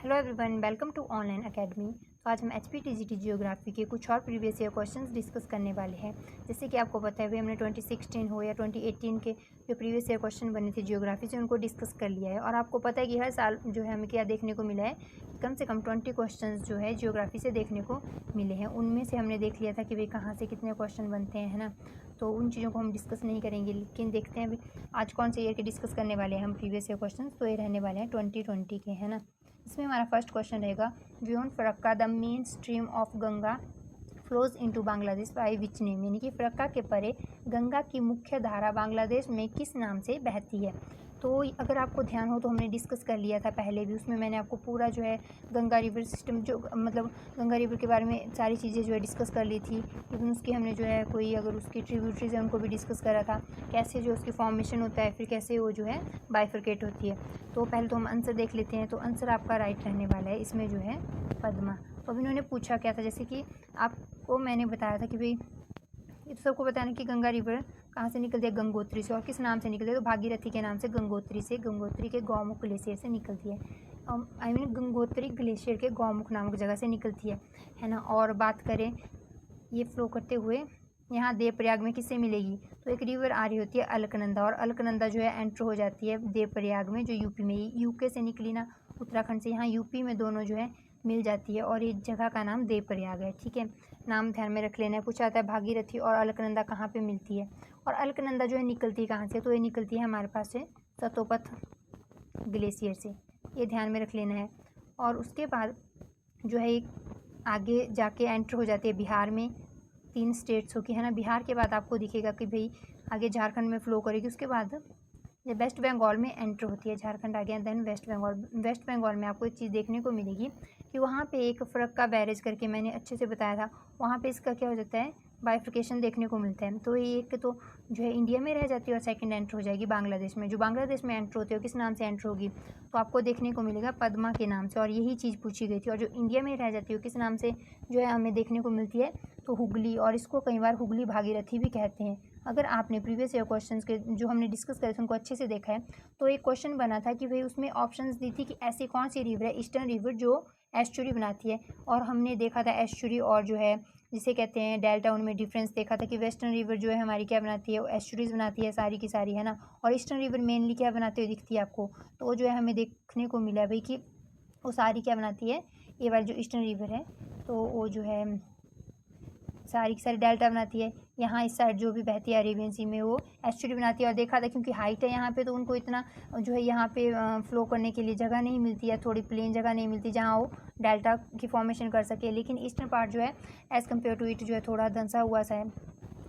Hello everyone, welcome to online academy. तो आज हम HPTGT जियोग्राफी के कुछ और प्रीवियस ईयर क्वेश्चंस डिस्कस करने वाले हैं। जैसे कि आपको पता है भी हमने 2016 हो या 2018 के जो प्रीवियस ईयर क्वेश्चन बने थे जियोग्राफी से उनको डिस्कस कर लिया है। और आपको पता है कि हर साल जो है हमें क्या देखने को मिला है, कम से कम 20 क्वेश्चन जो है जियोग्राफी से देखने को मिले हैं। उनमें से हमने देख लिया था कि भाई कहाँ से कितने क्वेश्चन बनते हैं, है ना। तो उन चीज़ों को हम डिस्कस नहीं करेंगे, लेकिन देखते हैं अभी आज कौन से ईयर के डिस्कस करने वाले हैं हम प्रीवियस ईयर क्वेश्चन। तो ये रहने वाले हैं 2020 के, है ना। इसमें हमारा फर्स्ट क्वेश्चन रहेगा, beyond Farakka the main stream of Ganga flows into Bangladesh by which name, यानी कि फरक्का के परे गंगा की मुख्य धारा बांग्लादेश में किस नाम से बहती है। तो अगर आपको ध्यान हो तो हमने डिस्कस कर लिया था पहले भी, उसमें मैंने आपको पूरा जो है गंगा रिवर सिस्टम जो मतलब गंगा रिवर के बारे में सारी चीज़ें जो है डिस्कस कर ली थी। इवन उसकी हमने जो है कोई अगर उसकी ट्रिब्यूटरीज है उनको भी डिस्कस करा था, कैसे जो उसकी फॉर्मेशन होता है, फिर कैसे वो जो है बाइफरकेट होती है। तो पहले तो हम आंसर देख लेते हैं। तो आंसर आपका राइट रहने वाला है, इसमें जो है पद्मा। तो अभी उन्होंने पूछा क्या था, जैसे कि आपको मैंने बताया था कि भाई ये तो सबको बताना कि गंगा रिवर कहाँ से निकलती है, गंगोत्री से। और किस नाम से निकलती है, तो भागीरथी के नाम से गंगोत्री से, गंगोत्री के गौमुख ग्लेशियर से निकलती है। आई मीन गंगोत्री ग्लेशियर के गौमुख नामक जगह से निकलती है ना। और बात करें ये फ्लो करते हुए यहाँ देवप्रयाग में किससे मिलेगी, तो एक रिवर आ रही होती है अलकनंदा, और अलकनंदा जो है एंटर हो जाती है देवप्रयाग में, जो यूपी में, यूके से निकली ना, उत्तराखंड से, यहाँ यूपी में दोनों जो है मिल जाती है। और ये जगह का नाम देवप्रयाग है, ठीक है। नाम ध्यान में रख लेना है। पूछा जाता है भागीरथी और अलकनंदा कहाँ पे मिलती है, और अलकनंदा जो है निकलती है कहाँ से, तो ये निकलती है हमारे पास से सतोपथ ग्लेशियर से, ये ध्यान में रख लेना है। और उसके बाद जो है एक आगे जाके एंटर हो जाती है बिहार में, 3 स्टेट्स होगी, है ना। बिहार के बाद आपको दिखेगा कि भाई आगे झारखंड में फ्लो करेगी। उसके बाद ये वेस्ट बंगाल में एंटर होती है, झारखंड आ गया, देन वेस्ट बंगाल। वेस्ट बंगाल में आपको एक चीज़ देखने को मिलेगी कि वहाँ पे एक फरक्का बैरेज करके मैंने अच्छे से बताया था, वहाँ पे इसका क्या हो जाता है, बाइफिकेशन देखने को मिलता है। तो ये एक तो जो है इंडिया में रह जाती है और सेकंड एंटर हो जाएगी बांग्लादेश में। जो बांग्लादेश में एंटर होती है किस नाम से एंटर होगी, तो आपको देखने को मिलेगा पद्मा के नाम से, और यही चीज़ पूछी गई थी। और जो इंडिया में रह जाती है किस नाम से जो है हमें देखने को मिलती है, तो हुगली, और इसको कई बार हुगली भागीरथी भी कहते हैं। अगर आपने प्रीवियस ईयर क्वेश्चंस के जो हमने डिस्कस करे थे उनको अच्छे से देखा है, तो एक क्वेश्चन बना था कि भाई उसमें ऑप्शंस दी थी कि ऐसी कौन सी रिवर है, ईस्टर्न रिवर, जो एस्चुरी बनाती है। और हमने देखा था एस्चुरी और जो है जिसे कहते हैं डेल्टा, उनमें डिफरेंस देखा था कि वेस्टर्न रिवर जो है हमारी क्या बनाती है, वो एस्चुरीज बनाती है सारी की सारी, है ना। और ईस्टर्न रिवर मेनली क्या बनाते हुए दिखती है आपको, तो वो जो है हमें देखने को मिला भाई कि वो सारी क्या बनाती है, ये वाली जो ईस्टर्न रिवर है, तो वो जो है सारी की सारी डेल्टा बनाती है। यहाँ इस साइड जो भी बहती है अरेबियन सी में, वो एस्चुरी बनाती है। और देखा था क्योंकि हाइट है यहाँ पे, तो उनको इतना जो है यहाँ पे फ्लो करने के लिए जगह नहीं मिलती है, थोड़ी प्लेन जगह नहीं मिलती जहाँ वो डेल्टा की फॉर्मेशन कर सके। लेकिन ईस्टर्न पार्ट जो है एज़ कम्पेयर टू इट जो है थोड़ा धंसा हुआ सा है,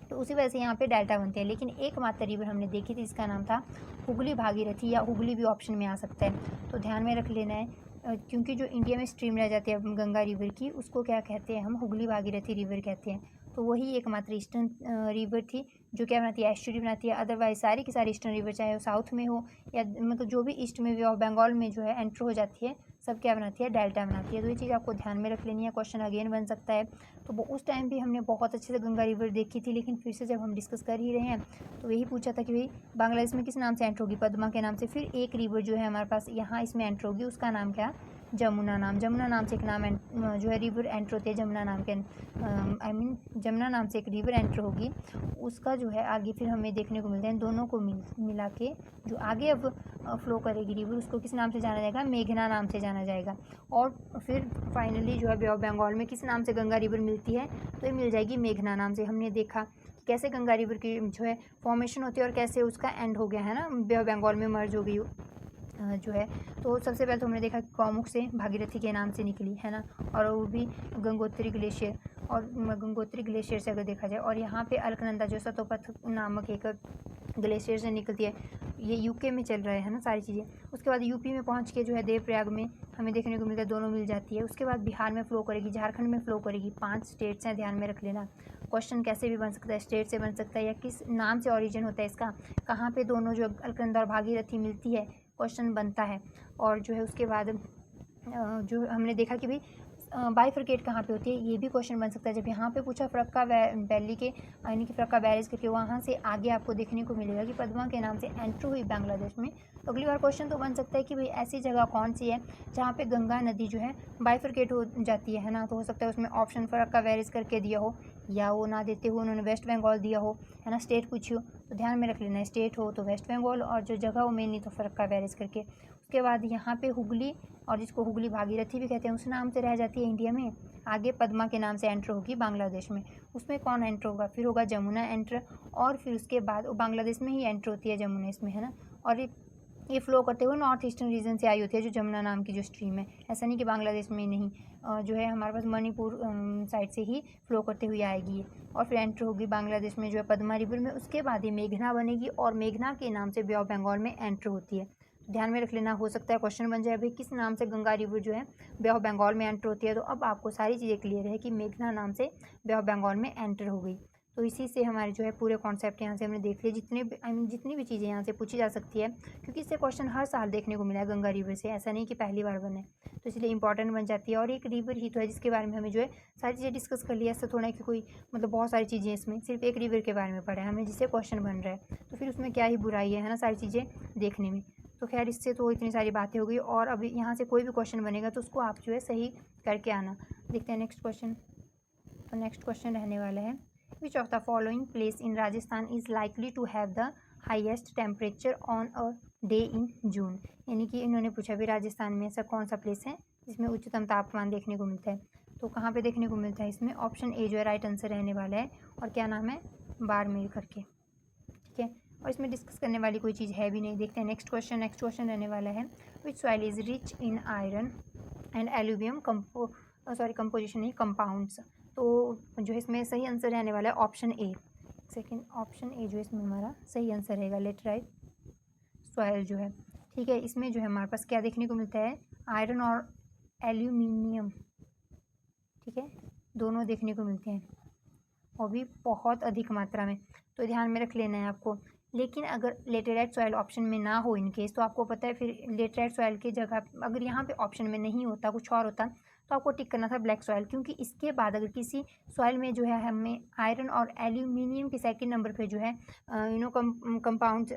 तो उसी वजह से यहाँ पे डेल्टा बनते हैं। लेकिन एकमात्र रिवर हमने देखी थी, इसका नाम था हुगली भागीरथी, या हुगली भी ऑप्शन में आ सकता है, तो ध्यान में रख लेना है। क्योंकि जो इंडिया में स्ट्रीम रह जाती है गंगा रिवर की, उसको क्या कहते हैं, हम हुगली भागीरथी रिवर कहते हैं। तो वही एकमात्र ईस्टर्न रिवर थी जो क्या बनाती है, एस्चुरी बनाती है। अदरवाइज सारी की सारी ईस्टर्न रिवर, चाहे वो साउथ में हो या मतलब जो भी ईस्ट में भी और बंगाल में जो है एंटर हो जाती है, सब क्या बनाती है, डेल्टा बनाती है। तो ये चीज़ आपको ध्यान में रख लेनी है, क्वेश्चन अगेन बन सकता है। तो वो उस टाइम भी हमने बहुत अच्छे से गंगा रिवर देखी थी, लेकिन फिर से जब हम डिस्कस कर ही रहे हैं तो यही पूछा था कि भाई बांग्लादेश में किस नाम से एंटर होगी, पद्मा के नाम से। फिर एक रिवर जो है हमारे पास यहाँ इसमें एंटर होगी, उसका नाम क्या, जमुना नाम। जमुना नाम से एक नाम जो है रिवर एंटर होती है, जमुना नाम के आई मीन जमुना नाम से एक रिवर एंटर होगी, उसका जो है आगे फिर हमें देखने को मिलते हैं। दोनों को मिला के जो आगे अब फ्लो करेगी रिवर, उसको किस नाम से जाना जाएगा, मेघना नाम से जाना जाएगा। और फिर फाइनली जो है बे ऑफ बंगाल में किस नाम से गंगा रिवर मिलती है, तो ये मिल जाएगी मेघना नाम से। हमने देखा कैसे गंगा रिवर की जो है फॉर्मेशन होती है और कैसे उसका एंड हो गया, है ना, बे ऑफ बंगाल में मर्ज हो गई जो है। तो सबसे पहले तो हमने देखा गौमुख से भागीरथी के नाम से निकली, है ना, और वो भी गंगोत्री ग्लेशियर, और गंगोत्री ग्लेशियर से अगर देखा जाए। और यहाँ पे अलकनंदा जो सतोपथ नामक एक ग्लेशियर से निकलती है, ये यूके में चल रहा है ना सारी चीज़ें। उसके बाद यूपी में पहुँच के जो है देवप्रयाग में हमें देखने को मिलता है, दोनों मिल जाती है। उसके बाद बिहार में फ्लो करेगी, झारखंड में फ्लो करेगी। 5 स्टेट्स हैं, ध्यान में रख लेना। क्वेश्चन कैसे भी बन सकता है, स्टेट से बन सकता है या किस नाम से ओरिजिन होता है इसका, कहाँ पे दोनों जो अलकनंदा और भागीरथी मिलती है, क्वेश्चन बनता है। और जो है उसके बाद जो हमने देखा कि भाई बाइफरकेट कहाँ पे होती है, ये भी क्वेश्चन बन सकता है। जब यहाँ पे पूछा फरक्का वैली के यानी कि फरक्का बैरेज करके, वहाँ से आगे आपको देखने को मिलेगा कि पद्मा के नाम से एंट्री हुई बांग्लादेश में। तो अगली बार क्वेश्चन तो बन सकता है कि भाई ऐसी जगह कौन सी है जहाँ पे गंगा नदी जो है बाइफरकेट हो जाती है ना। तो हो सकता है उसमें ऑप्शन फरक्का बैरेज करके दिया हो, या वो ना देते हुए उन्होंने वेस्ट बंगाल दिया हो, है ना, स्टेट पूछी हो तो ध्यान में रख लेना है, स्टेट हो तो वेस्ट बंगाल और जो जगह हो मेनली तो फरक्का बैरेज करके। उसके बाद यहाँ पे हुगली, और जिसको हुगली भागीरथी भी कहते हैं, उस नाम से रह जाती है इंडिया में। आगे पद्मा के नाम से एंटर होगी बांग्लादेश में। उसमें कौन एंटर होगा, फिर होगा जमुना एंटर, और फिर उसके बाद वो बांग्लादेश में ही एंटर होती है जमुना इसमें, है ना। और ये फ्लो करते हुए नॉर्थ ईस्टर्न रीजन से आई होती है जो जमुना नाम की जो स्ट्रीम है। ऐसा नहीं कि बांग्लादेश में नहीं, जो है हमारे पास मणिपुर साइड से ही फ्लो करते हुए आएगी ये, और फिर एंटर होगी बांग्लादेश में जो है पद्मा रिवर में। उसके बाद ये मेघना बनेगी और मेघना के नाम से बे ऑफ बंगाल में एंटर होती है। ध्यान में रख लेना, हो सकता है क्वेश्चन बन जाए भाई किस नाम से गंगा रिवर जो है बे ऑफ बंगाल में एंटर होती है। तो अब आपको सारी चीज़ें क्लियर है कि मेघना नाम से बे ऑफ बंगाल में एंटर हो गई। तो इसी से हमारे जो है पूरे कॉन्सेप्ट यहाँ से हमने देख लिए, जितनी भी चीज़ें यहाँ से पूछी जा सकती है, क्योंकि इससे क्वेश्चन हर साल देखने को मिला है गंगा रिवर से, ऐसा नहीं कि पहली बार बने, तो इसलिए इंपॉर्टेंट बन जाती है। और एक रिवर ही तो है जिसके बारे में हमें जो है सारी चीज़ें डिस्कस कर लिया। ऐसा थोड़ा है कि कोई मतलब बहुत सारी चीज़ें इसमें सिर्फ एक रिवर के बारे में पढ़ा है हमें, जिससे क्वेश्चन बन रहा है, तो फिर उसमें क्या ही बुराई है ना, सारी चीज़ें देखने में। तो खैर इससे तो इतनी सारी बातें हो गई, और अभी यहाँ से कोई भी क्वेश्चन बनेगा तो उसको आप जो है सही करके आना। देखते हैं नेक्स्ट क्वेश्चन। तो नेक्स्ट क्वेश्चन रहने वाला है, which of the following place in Rajasthan is likely to have the highest temperature on a day in June. यानी कि इन्होंने पूछा भी राजस्थान में ऐसा कौन सा प्लेस है जिसमें उच्चतम तापमान देखने को मिलता है। तो कहाँ पे देखने को मिलता है इसमें, ऑप्शन ए जो है राइट आंसर रहने वाला है, और क्या नाम है, बाड़मेर करके, ठीक है। और इसमें डिस्कस करने वाली कोई चीज़ है भी नहीं। देखते हैं नेक्स्ट क्वेश्चन। नेक्स्ट क्वेश्चन रहने वाला है, which soil is rich in iron and aluminium composition नहीं कंपाउंड्स। तो जो है इसमें सही आंसर रहने वाला है option A. Second option A जो है इसमें हमारा सही आंसर रहेगा, लेट राइट सॉइल जो है, ठीक है। इसमें जो है हमारे पास क्या देखने को मिलता है, आयरन और एल्यूमिनियम, ठीक है, दोनों देखने को मिलते हैं, और भी बहुत अधिक मात्रा में। तो ध्यान में रख लेना है आपको। लेकिन अगर लेटेराइट सॉइल ऑप्शन में ना हो इन केस, तो आपको पता है फिर लेटेराइट सॉइल की जगह अगर यहाँ पे ऑप्शन में नहीं होता, कुछ और होता, तो आपको टिक करना था ब्लैक सॉइल। क्योंकि इसके बाद अगर किसी सॉइल में जो है हमें आयरन और एल्यूमिनियम के सेकंड नंबर पे जो है कंपाउंड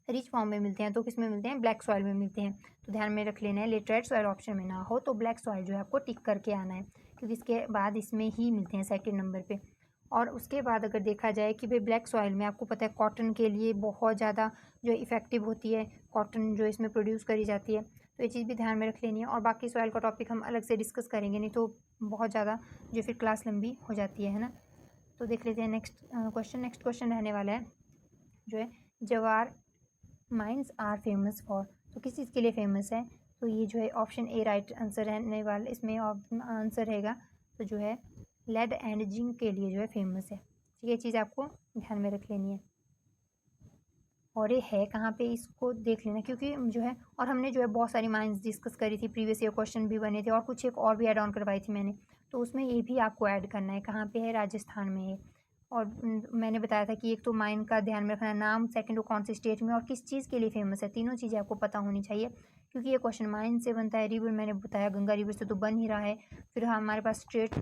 रिच फॉर्म में मिलते हैं, तो किस में मिलते हैं, ब्लैक सॉइल में मिलते हैं। तो ध्यान में रख लेना है, लेटेराइट सॉइल ऑप्शन में ना हो तो ब्लैक सॉइल जो है आपको टिक करके आना है, क्योंकि इसके बाद इसमें ही मिलते हैं सेकेंड नंबर पे। और उसके बाद अगर देखा जाए कि भाई ब्लैक सॉइल में आपको पता है कॉटन के लिए बहुत ज़्यादा जो इफ़ेक्टिव होती है, कॉटन जो इसमें प्रोड्यूस करी जाती है, तो ये चीज़ भी ध्यान में रख लेनी है। और बाकी सॉइल का टॉपिक हम अलग से डिस्कस करेंगे, नहीं तो बहुत ज़्यादा जो फिर क्लास लंबी हो जाती है ना। तो देख लेते हैं नेक्स्ट क्वेश्चन। नेक्स्ट क्वेश्चन रहने वाला है जो है, जवार माइंस आर फेमस फॉर। तो किस चीज़ के लिए फेमस है, तो ये जो है ऑप्शन ए राइट आंसर रहने वाला, इसमें आंसर रहेगा तो जो है लेड एंड जिंक के लिए जो है फेमस है, ठीक है। ये चीज़ आपको ध्यान में रख लेनी है। और ये है कहाँ पे, इसको देख लेना, क्योंकि जो है और हमने जो है बहुत सारी माइंस डिस्कस करी थी, प्रीवियस ईयर क्वेश्चन भी बने थे, और कुछ एक और भी ऐड ऑन करवाई थी मैंने, तो उसमें ये भी आपको ऐड करना है। कहाँ पे है, राजस्थान में है। और मैंने बताया था कि एक तो माइन का ध्यान में रखना, नाम, सेकंड वो कौन से स्टेट में और किस चीज़ के लिए फेमस है, तीनों चीज़ें आपको पता होनी चाहिए, क्योंकि ये क्वेश्चन माइन से बनता है। रिवर मैंने बताया गंगा रिवर से तो बन ही रहा है, फिर हमारे पास स्टेट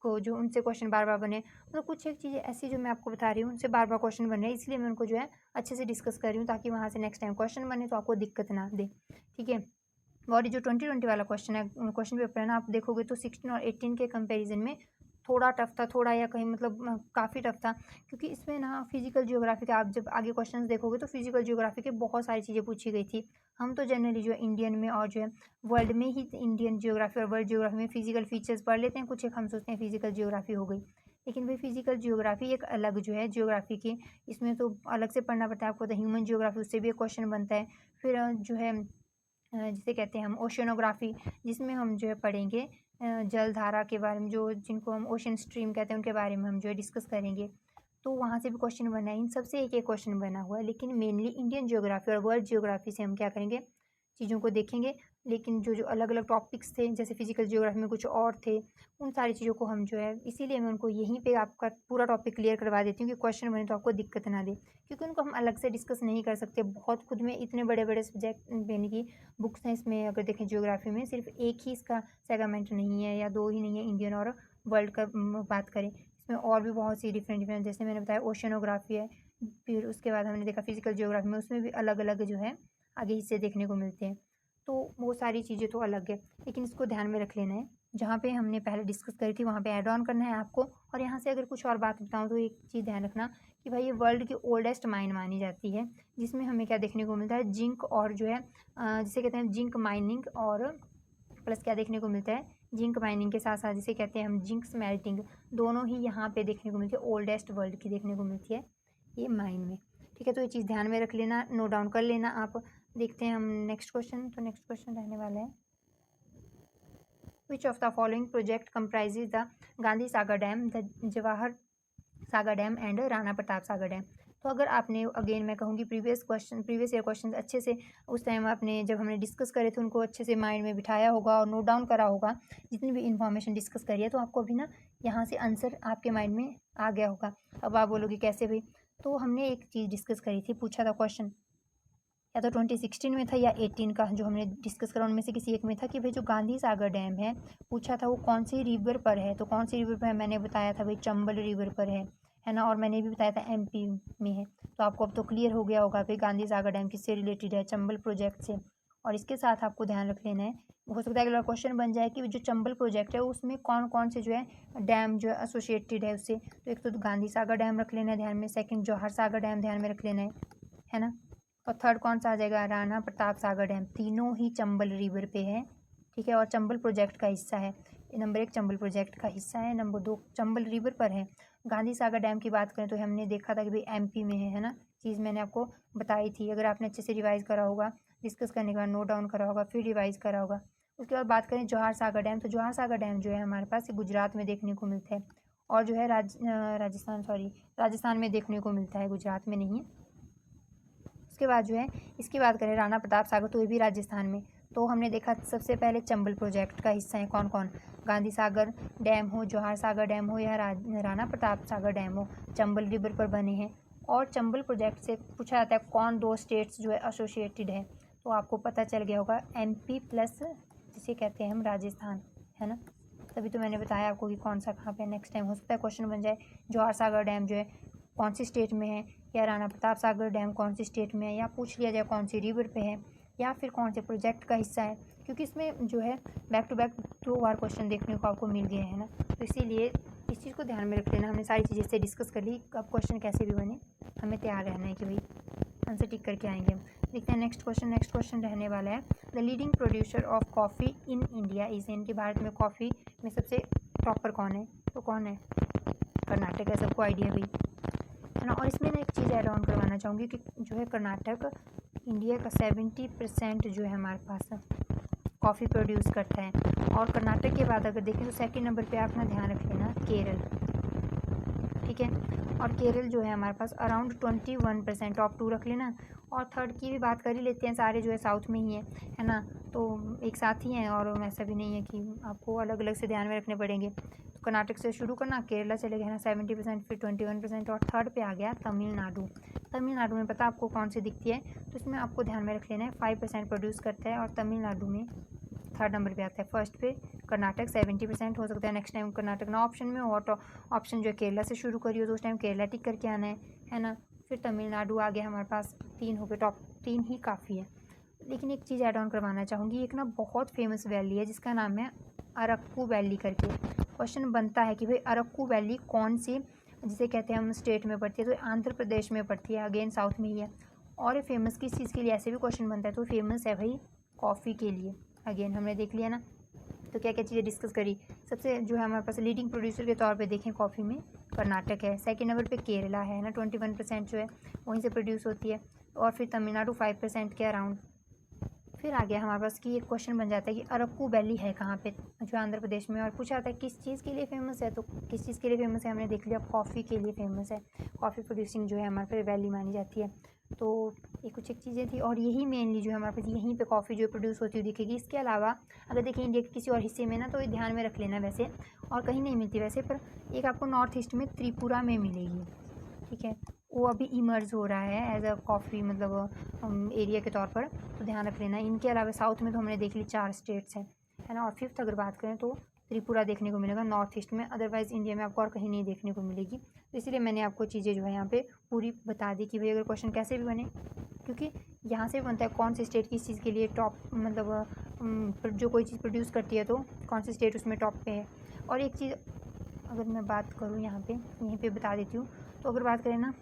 को जो उनसे क्वेश्चन बार बार बने, मतलब कुछ एक चीज़ें ऐसी जो मैं आपको बता रही हूँ उनसे बार बार क्वेश्चन बन रहे हैं, इसलिए मैं उनको जो है अच्छे से डिस्कस कर रही हूँ, ताकि वहाँ से नेक्स्ट टाइम क्वेश्चन बने तो आपको दिक्कत ना दे, ठीक है। और ये जो 2020 वाला क्वेश्चन है, क्वेश्चन पेपर है ना, आप देखोगे तो 16 और 18 के कंपैरिजन में थोड़ा टफ था, थोड़ा या कहीं मतलब काफ़ी टफ था, क्योंकि इसमें ना फिजिकल जियोग्राफी का, आप जब आगे क्वेश्चंस देखोगे तो फिजिकल जियोग्राफी के बहुत सारी चीज़ें पूछी गई थी। हम तो जनरली जो है इंडियन में और जो है वर्ल्ड में ही इंडियन जियोग्राफी और वर्ल्ड जियोग्राफी में फिजिकल फीचर्स पढ़ लेते हैं, कुछ एक हम सोचते हैं फिजिकल जियोग्राफी हो गई, लेकिन भाई फिजिकल जियोग्राफी एक अलग जो है जियोग्राफी की, इसमें तो अलग से पढ़ना पड़ता है आपको। तो ह्यूमन जियोग्राफी, उससे भी एक क्वेश्चन बनता है। फिर जो है जिसे कहते हैं हम ओशियनोग्राफी, जिसमें हम जो है पढ़ेंगे जल धारा के बारे में, जो जिनको हम ओशन स्ट्रीम कहते हैं उनके बारे में हम जो है डिस्कस करेंगे। तो वहाँ से भी क्वेश्चन बना है, इन सबसे एक एक क्वेश्चन बना हुआ है, लेकिन मेनली इंडियन जियोग्राफी और वर्ल्ड जियोग्राफी से हम क्या करेंगे, चीज़ों को देखेंगे। लेकिन जो अलग अलग टॉपिक्स थे जैसे फिजिकल जियोग्राफी में कुछ और थे, उन सारी चीज़ों को हम जो है इसीलिए मैं उनको यहीं पे आपका पूरा टॉपिक क्लियर करवा देती हूँ कि क्वेश्चन बने तो आपको दिक्कत ना दे, क्योंकि उनको हम अलग से डिस्कस नहीं कर सकते। बहुत खुद में इतने बड़े बड़े सब्जेक्ट यानी कि बुक्स हैं इसमें, अगर देखें जियोग्राफी में सिर्फ एक ही इसका सेगमेंट नहीं है या दो ही नहीं है, इंडियन और वर्ल्ड का बात करें, इसमें और भी बहुत सी डिफरेंट डिफरेंट, जैसे मैंने बताया ओशनोग्राफी है, फिर उसके बाद हमने देखा फिजिकल जियोग्राफी में, उसमें भी अलग अलग जो है आगे हिस्से देखने को मिलते हैं। तो वो सारी चीज़ें तो अलग है, लेकिन इसको ध्यान में रख लेना है। जहाँ पे हमने पहले डिस्कस करी थी वहाँ पे ऐड ऑन करना है आपको। और यहाँ से अगर कुछ और बात बताऊँ तो एक चीज़ ध्यान रखना कि भाई ये वर्ल्ड की ओल्डेस्ट माइन मानी जाती है, जिसमें हमें क्या देखने को मिलता है, जिंक और जो है जिसे कहते हैं जिंक माइनिंग, और प्लस क्या देखने को मिलता है, जिंक माइनिंग के साथ साथ जिसे कहते हैं हम जिंक स्मेल्टिंग, दोनों ही यहाँ पे देखने को मिलती है, ओल्डेस्ट वर्ल्ड की देखने को मिलती है ये माइन में। ठीक है, तो ये चीज़ ध्यान में रख लेना, नोट डाउन कर लेना आप। देखते हैं हम नेक्स्ट क्वेश्चन। तो नेक्स्ट क्वेश्चन रहने वाला है, which of the following project comprises the Gandhi Sagar dam, the Jawahar Sagar dam and Rana Pratap Sagar dam. तो अगर आपने अगेन मैं कहूँगी प्रीवियस ईयर क्वेश्चन अच्छे से उस टाइम आपने जब हमने डिस्कस करे थे उनको अच्छे से माइंड में बिठाया होगा और नोट डाउन करा होगा, जितनी भी इन्फॉर्मेशन डिस्कस करी है, तो आपको अभी ना यहाँ से आंसर आपके माइंड में आ गया होगा। अब आप बोलोगे कैसे भाई, तो हमने एक चीज़ डिस्कस करी थी, पूछा था क्वेश्चन, या तो 2016 में था या 18 का, जो हमने डिस्कस करा उनमें से किसी एक में था कि भाई जो गांधी सागर डैम है, पूछा था वो कौन सी रिवर पर है। तो कौन सी रिवर पर है, मैंने बताया था भाई चंबल रिवर पर है ना, और मैंने भी बताया था एमपी में है। तो आपको अब तो क्लियर हो गया होगा भाई गांधी सागर डैम किससे रिलेटेड है, चंबल प्रोजेक्ट से। और इसके साथ आपको ध्यान रख लेना है, हो सकता है अगला क्वेश्चन बन जाए कि जो चंबल प्रोजेक्ट है उसमें कौन कौन से जो है डैम जो है एसोसिएटेड है उससे। तो एक तो गांधी सागर डैम रख लेना है ध्यान में, सेकंड जौहर सागर डैम ध्यान में रख लेना है ना, और थर्ड कौन सा आ जाएगा, राणा प्रताप सागर डैम। तीनों ही चंबल रिवर पे है, ठीक है, और चंबल प्रोजेक्ट का हिस्सा है। नंबर 1 चंबल प्रोजेक्ट का हिस्सा है, नंबर 2 चंबल रिवर पर है। गांधी सागर डैम की बात करें तो हमने देखा था कि भाई एमपी में है ना, चीज़ मैंने आपको बताई थी। अगर आपने अच्छे से रिवाइज करा होगा, डिस्कस करने के बाद नोट डाउन करा होगा, फिर रिवाइज करा होगा। उसके बाद बात करें जौहर सागर डैम, तो जौहर सागर डैम जो है हमारे पास गुजरात में देखने को मिलता है, और जो है राजस्थान में देखने को मिलता है, गुजरात में नहीं है। उसके बाद जो है इसकी बात करें राणा प्रताप सागर, तो ये भी राजस्थान में। तो हमने देखा सबसे पहले चंबल प्रोजेक्ट का हिस्सा है कौन कौन, गांधी सागर डैम हो, जौहर सागर डैम हो, या राणा प्रताप सागर डैम हो, चंबल रिवर पर बने हैं। और चंबल प्रोजेक्ट से पूछा जाता है कौन दो स्टेट्स जो है एसोसिएटेड है, तो आपको पता चल गया होगा एमपी प्लस जिसे कहते हैं हम राजस्थान, है ना। तभी तो मैंने बताया आपको कि कौन सा कहाँ पे। नेक्स्ट टाइम हो सकता है क्वेश्चन बन जाए जौहर सागर डैम जो है कौन सी स्टेट में है, या राणा प्रताप सागर डैम कौन सी स्टेट में है, या पूछ लिया जाए कौन सी रिवर पे है, या फिर कौन से प्रोजेक्ट का हिस्सा है, क्योंकि इसमें जो है बैक टू बैक 2 बार क्वेश्चन देखने को आपको मिल गए हैं ना। तो इसीलिए इस चीज़ को ध्यान में रख लेना, हमने सारी चीज़ें से डिस्कस कर ली। अब क्वेश्चन कैसे भी बने हमें तैयार रहना है कि भाई आंसर टिक करके आएंगे। देखते हैं नेक्स्ट क्वेश्चन। नेक्स्ट क्वेश्चन रहने वाला है, the leading producer of coffee in India is, इनके भारत में कॉफ़ी में सबसे टॉपर कौन है, तो कौन है, कर्नाटक है, सबको आइडिया भाई, है ना। और इसमें ना एक चीज़ ऐड ऑन करवाना चाहूँगी कि जो है कर्नाटक इंडिया का 70% जो है हमारे पास कॉफ़ी प्रोड्यूस करता है। और कर्नाटक के बाद अगर देखें तो सेकंड नंबर पे अपना ध्यान रख लेना केरल, ठीक है। और केरल जो है हमारे पास अराउंड 21%, टॉप 2 रख लेना। और थर्ड की भी बात कर ही लेते हैं, सारे जो है साउथ में ही है ना, तो एक साथ ही हैं, और ऐसा भी नहीं है कि आपको अलग अलग से ध्यान में रखने पड़ेंगे। तो कर्नाटक से शुरू करना, केरला चले गए ना 70%, फिर 21%, और थर्ड पे आ गया तमिलनाडु। तमिलनाडु में पता आपको कौन सी दिखती है, तो इसमें आपको ध्यान में रख लेना है 5% प्रोड्यूस करता है, और तमिलनाडु में थर्ड नंबर पे आता है। फर्स्ट पे कर्नाटक 70%, हो सकता है नेक्स्ट टाइम कर्नाटक ना ऑप्शन में हो, तो ऑप्शन जो है केरला से शुरू करिए तो उस टाइम केरला टिक करके आना है ना। फिर तमिलनाडु आ गया हमारे पास, 3 हो गए, टॉप 3 ही काफ़ी है। लेकिन एक चीज़ ऐड ऑन करवाना चाहूँगी, एक ना बहुत फेमस वैली है जिसका नाम है अरक्कू वैली करके। क्वेश्चन बनता है कि भाई अरक्कू वैली कौन सी जिसे कहते हैं हम स्टेट में पड़ती है, तो आंध्र प्रदेश में पड़ती है, अगेन साउथ में ही है। और ये फेमस किस चीज़ के लिए, ऐसे भी क्वेश्चन बनता है, तो फेमस है भाई कॉफ़ी के लिए। अगेन हमने देख लिया ना, तो क्या क्या चीज़ें डिस्कस करी। सबसे जो है हमारे पास लीडिंग प्रोड्यूसर के तौर पे देखें कॉफ़ी में कर्नाटक है, सेकंड नंबर पे केरला है ना, 21% जो है वहीं से प्रोड्यूस होती है, और फिर तमिलनाडु 5% के अराउंड। फिर आ गया हमारे पास कि एक क्वेश्चन बन जाता है कि अरक्कू वैली है कहाँ पे, जो आंध्र प्रदेश में, और पूछा जाता है किस चीज़ के लिए फेमस है, तो किस चीज़ के लिए फेमस है, हमने देख लिया कॉफ़ी के लिए फेमस है, कॉफ़ी प्रोड्यूसिंग जो है हमारे पे वैली मानी जाती है। तो ये कुछ एक चीज़ें थी और यही मेनली जो है हमारे पास यहीं पे कॉफ़ी जो प्रोड्यूस होती हुई दिखेगी। इसके अलावा अगर देखिए इंडिया के किसी और हिस्से में ना, तो ये ध्यान में रख लेना वैसे, और कहीं नहीं मिलती वैसे, पर एक आपको नॉर्थ ईस्ट में त्रिपुरा में मिलेगी, ठीक है। वो अभी इमर्ज हो रहा है एज अ कॉफ़ी मतलब एरिया के तौर पर, तो ध्यान रख लेना। इनके अलावा साउथ में तो हमने देख ली 4 स्टेट्स हैं, है ना। और फिफ्थ अगर बात करें तो त्रिपुरा देखने को मिलेगा नॉर्थ ईस्ट में, अदरवाइज़ इंडिया में आपको और कहीं नहीं देखने को मिलेगी। तो इसीलिए मैंने आपको चीज़ें जो है यहाँ पे पूरी बता दी कि भाई अगर क्वेश्चन कैसे भी बने, क्योंकि यहाँ से भी बनता है कौन सी स्टेट किस चीज़ के लिए टॉप मतलब जो कोई चीज़ प्रोड्यूस करती है तो कौन सी स्टेट उसमें टॉप पे है। और एक चीज़ अगर मैं बात करूँ यहाँ पे, यहीं पे बता देती हूँ, तो अगर बात करें ना,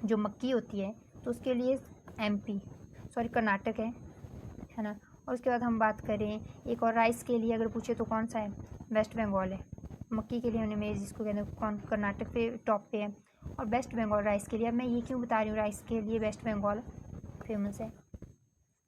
जो मक्की होती है तो उसके लिए एमपी सॉरी कर्नाटक है ना। और उसके बाद हम बात करें एक और राइस के लिए अगर पूछे तो कौन सा है, वेस्ट बंगाल है। मक्की के लिए हमने मेज जिसको कहते हैं कौन, कर्नाटक पे टॉप पे है। और वेस्ट बंगाल राइस के लिए, अब मैं ये क्यों बता रही हूँ राइस के लिए वेस्ट बंगाल फेमस है,